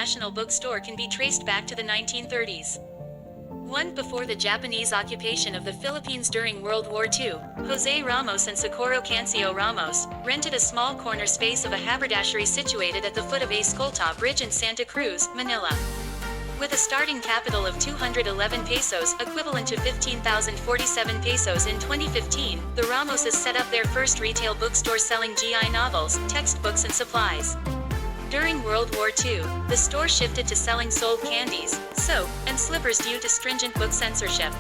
National Bookstore can be traced back to the 1930s. One before the Japanese occupation of the Philippines during World War II, Jose Ramos and Socorro Cancio Ramos rented a small corner space of a haberdashery situated at the foot of Escolta Bridge in Santa Cruz, Manila. With a starting capital of 211 pesos, equivalent to 15,047 pesos in 2015, the Ramoses set up their first retail bookstore selling GI novels, textbooks and supplies. During World War II, the store shifted to selling sold candies, soap, and slippers due to stringent book censorship.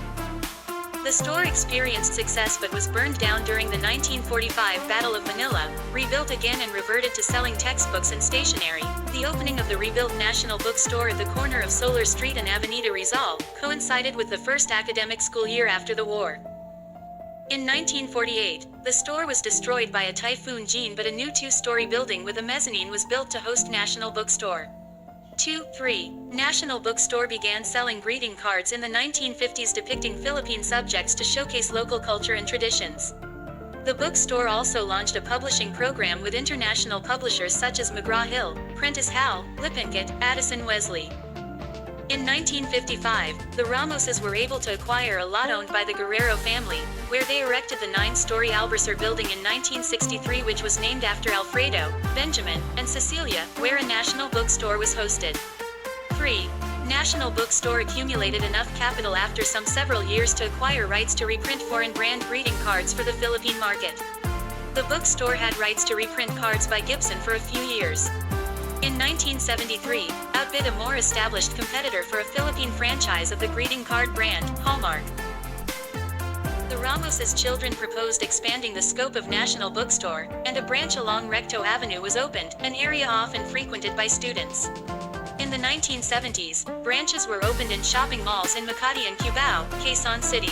The store experienced success but was burned down during the 1945 Battle of Manila, rebuilt again and reverted to selling textbooks and stationery. The opening of the rebuilt National Bookstore at the corner of Solar Street and Avenida Rizal coincided with the first academic school year after the war. In 1948, the store was destroyed by a Typhoon Jean, but a new two-story building with a mezzanine was built to host National Bookstore. 3. National Bookstore began selling greeting cards in the 1950s depicting Philippine subjects to showcase local culture and traditions. The bookstore also launched a publishing program with international publishers such as McGraw-Hill, Prentice Hal, Lippincott, Addison Wesley. In 1955, the Ramoses were able to acquire a lot owned by the Guerrero family, where they erected the 9-story Albuquerque building in 1963, which was named after Alfredo, Benjamin, and Cecilia, where a National Bookstore was hosted. 3. National Bookstore accumulated enough capital after several years to acquire rights to reprint foreign brand greeting cards for the Philippine market. The bookstore had rights to reprint cards by Gibson for a few years. In 1973, outbid a more established competitor for a Philippine franchise of the greeting card brand, Hallmark. The Ramoses' children proposed expanding the scope of National Bookstore, and a branch along Recto Avenue was opened, an area often frequented by students. In the 1970s, branches were opened in shopping malls in Makati and Cubao, Quezon City.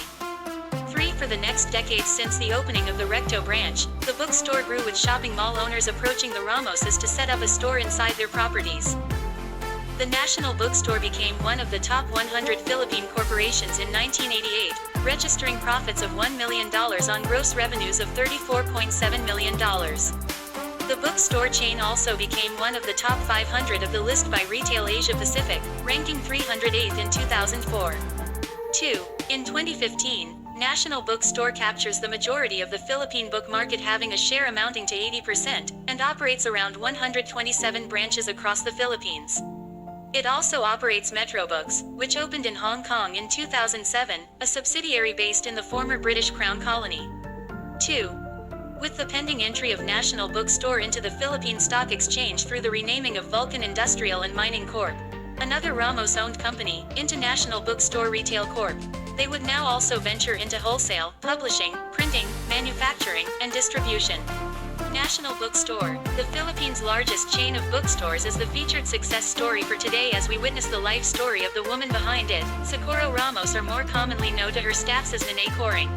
3. For the next decade since the opening of the Recto branch, the bookstore grew with shopping mall owners approaching the Ramoses to set up a store inside their properties. The National Bookstore became one of the top 100 Philippine corporations in 1988, registering profits of $1 million on gross revenues of $34.7 million. The bookstore chain also became one of the top 500 of the list by Retail Asia Pacific, ranking 308th in 2004. 2. In 2015, National Bookstore captures the majority of the Philippine book market, having a share amounting to 80%, and operates around 127 branches across the Philippines. It also operates Metrobooks, which opened in Hong Kong in 2007, a subsidiary based in the former British Crown Colony. 2. With the pending entry of National Bookstore into the Philippine Stock Exchange through the renaming of Vulcan Industrial and Mining Corp., another Ramos-owned company, into National Bookstore Retail Corp., they would now also venture into wholesale, publishing, printing, manufacturing, and distribution. National Bookstore, the Philippines' largest chain of bookstores, is the featured success story for today as we witness the life story of the woman behind it, Socorro Ramos, or more commonly known to her staffs as Nene Coring.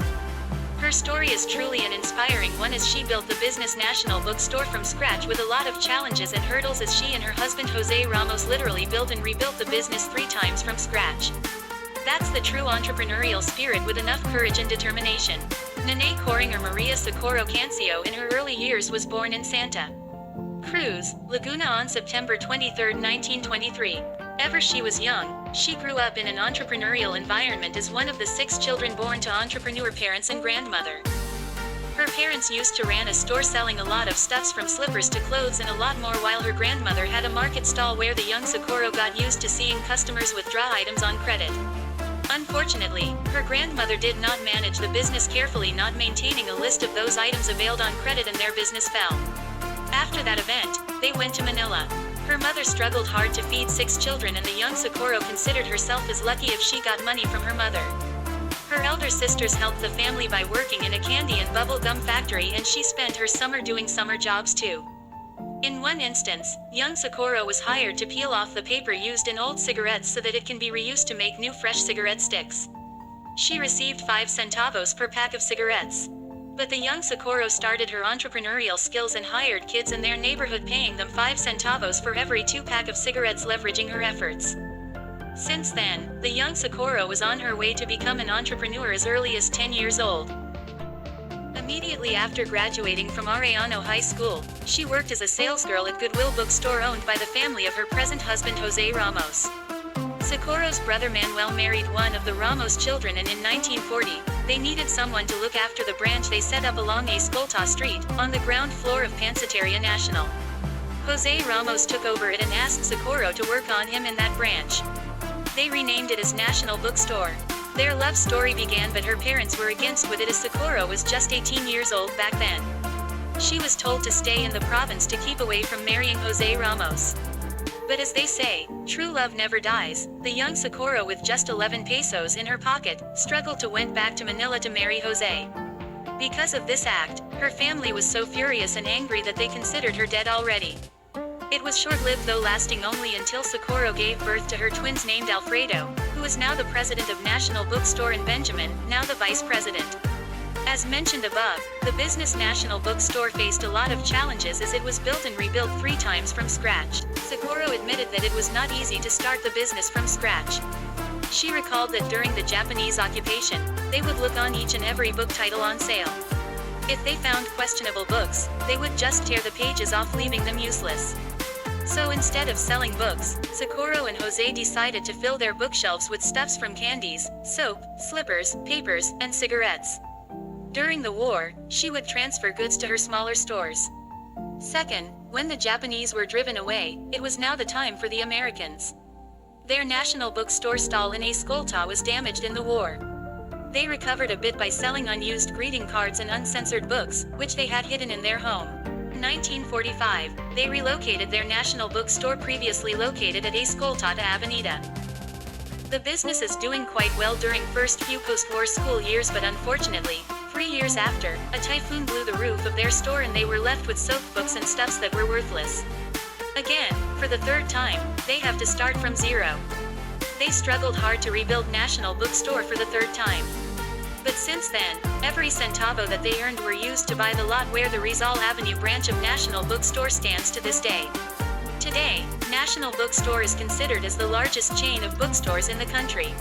Her story is truly an inspiring one, as she built the business National Bookstore from scratch with a lot of challenges and hurdles, as she and her husband Jose Ramos literally built and rebuilt the business 3 times from scratch. That's the true entrepreneurial spirit with enough courage and determination. Nene Coring, or Maria Socorro Cancio, in her early years was born in Santa Cruz, Laguna on September 23, 1923. Ever she was young, she grew up in an entrepreneurial environment as one of the 6 children born to entrepreneur parents and grandmother. Her parents used to run a store selling a lot of stuffs from slippers to clothes and a lot more, while her grandmother had a market stall where the young Socorro got used to seeing customers withdraw items on credit. Unfortunately, her grandmother did not manage the business carefully, not maintaining a list of those items availed on credit, and their business fell. After that event, they went to Manila. Her mother struggled hard to feed 6 children, and the young Socorro considered herself as lucky if she got money from her mother. Her elder sisters helped the family by working in a candy and bubble gum factory, and she spent her summer doing summer jobs too. In one instance, young Socorro was hired to peel off the paper used in old cigarettes so that it can be reused to make new fresh cigarette sticks. She received 5 centavos per pack of cigarettes. But the young Socorro started her entrepreneurial skills and hired kids in their neighborhood, paying them 5 centavos for every 2 pack of cigarettes, leveraging her efforts. Since then, the young Socorro was on her way to become an entrepreneur as early as 10 years old. Immediately after graduating from Arellano High School, she worked as a salesgirl at Goodwill bookstore owned by the family of her present husband Jose Ramos. Socorro's brother Manuel married one of the Ramos children, and in 1940, they needed someone to look after the branch they set up along Escolta Street, on the ground floor of Pansiteria Nacional. Jose Ramos took over it and asked Socorro to work on him in that branch. They renamed it as National Bookstore. Their love story began, but her parents were against with it as Socorro was just 18 years old back then. She was told to stay in the province to keep away from marrying Jose Ramos. But as they say, true love never dies. The young Socorro, with just 11 pesos in her pocket, struggled to went back to Manila to marry Jose. Because of this act, her family was so furious and angry that they considered her dead already. It was short-lived, though, lasting only until Socorro gave birth to her twins named Alfredo, who is now the president of National Bookstore, and Benjamin, now the vice president. As mentioned above, the business National Bookstore faced a lot of challenges as it was built and rebuilt 3 times from scratch. Socorro admitted that it was not easy to start the business from scratch. She recalled that during the Japanese occupation, they would look on each and every book title on sale. If they found questionable books, they would just tear the pages off, leaving them useless. So instead of selling books, Socorro and Jose decided to fill their bookshelves with stuffs from candies, soap, slippers, papers, and cigarettes. During the war, she would transfer goods to her smaller stores. Second, when the Japanese were driven away, it was now the time for the Americans. Their National Bookstore stall in Escolta was damaged in the war. They recovered a bit by selling unused greeting cards and uncensored books, which they had hidden in their home. In 1945, they relocated their National Bookstore, previously located at Escolta, to Avenida. The business is doing quite well during first few post-war school years, but unfortunately, 3 years after, a typhoon blew the roof of their store and they were left with soap books and stuffs that were worthless. Again, for the 3rd time, they have to start from zero. They struggled hard to rebuild National Bookstore for the 3rd time. But since then, every centavo that they earned were used to buy the lot where the Rizal Avenue branch of National Bookstore stands to this day. Today, National Bookstore is considered as the largest chain of bookstores in the country.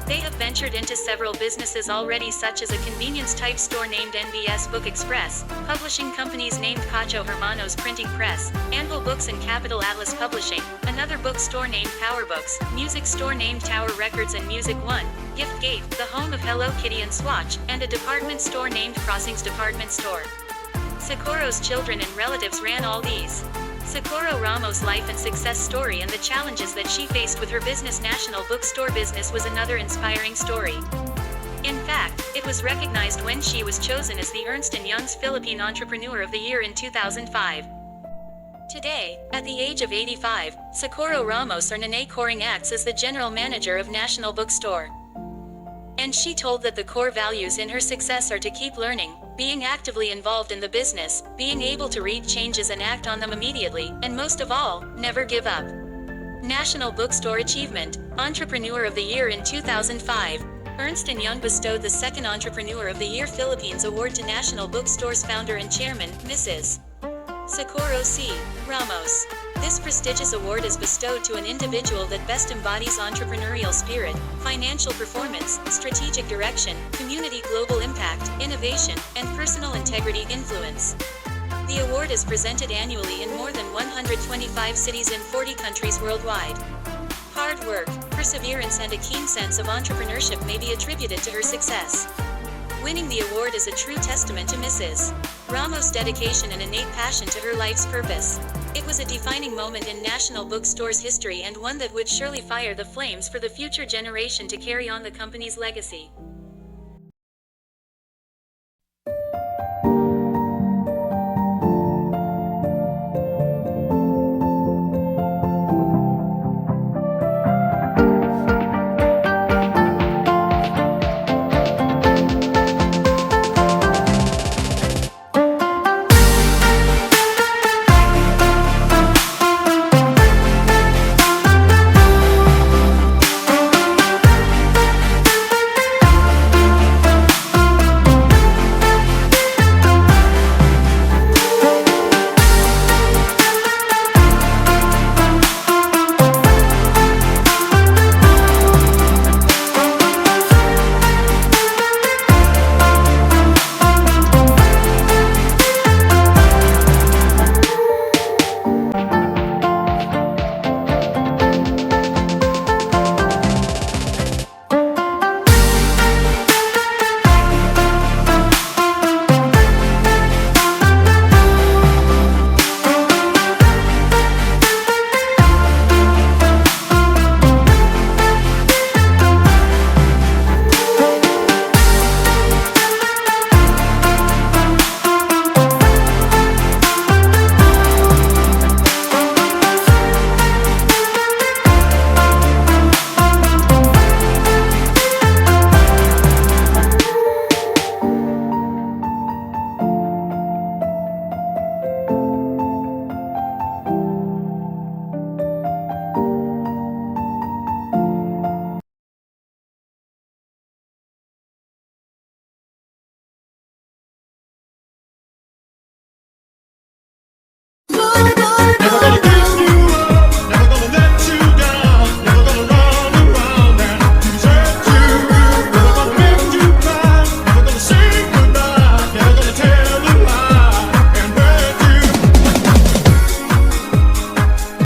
They have ventured into several businesses already, such as a convenience-type store named NBS Book Express, publishing companies named Cacho Hermanos Printing Press, Anvil Books and Capital Atlas Publishing, another bookstore named Power Books, music store named Tower Records and Music One, Gift Gate, the home of Hello Kitty and Swatch, and a department store named Crossings Department Store. Socorro's children and relatives ran all these. Socorro Ramos' life and success story and the challenges that she faced with her business National Bookstore business was another inspiring story. In fact, it was recognized when she was chosen as the Ernst & Young's Philippine Entrepreneur of the Year in 2005. Today, at the age of 85, Socorro Ramos or Nene Coring acts as the general manager of National Bookstore. And she told that the core values in her success are to keep learning, being actively involved in the business, being able to read changes and act on them immediately, and most of all, never give up. National Bookstore Achievement, Entrepreneur of the Year in 2005. Ernst & Young bestowed the second Entrepreneur of the Year Philippines Award to National Bookstore's founder and chairman, Mrs. Socorro C. Ramos. This prestigious award is bestowed to an individual that best embodies entrepreneurial spirit, financial performance, strategic direction, community global impact, innovation, and personal integrity influence. The award is presented annually in more than 125 cities in 40 countries worldwide. Hard work, perseverance, and a keen sense of entrepreneurship may be attributed to her success. Winning the award is a true testament to Mrs. Ramos' dedication and innate passion to her life's purpose. It was a defining moment in National Bookstore's history and one that would surely fire the flames for the future generation to carry on the company's legacy.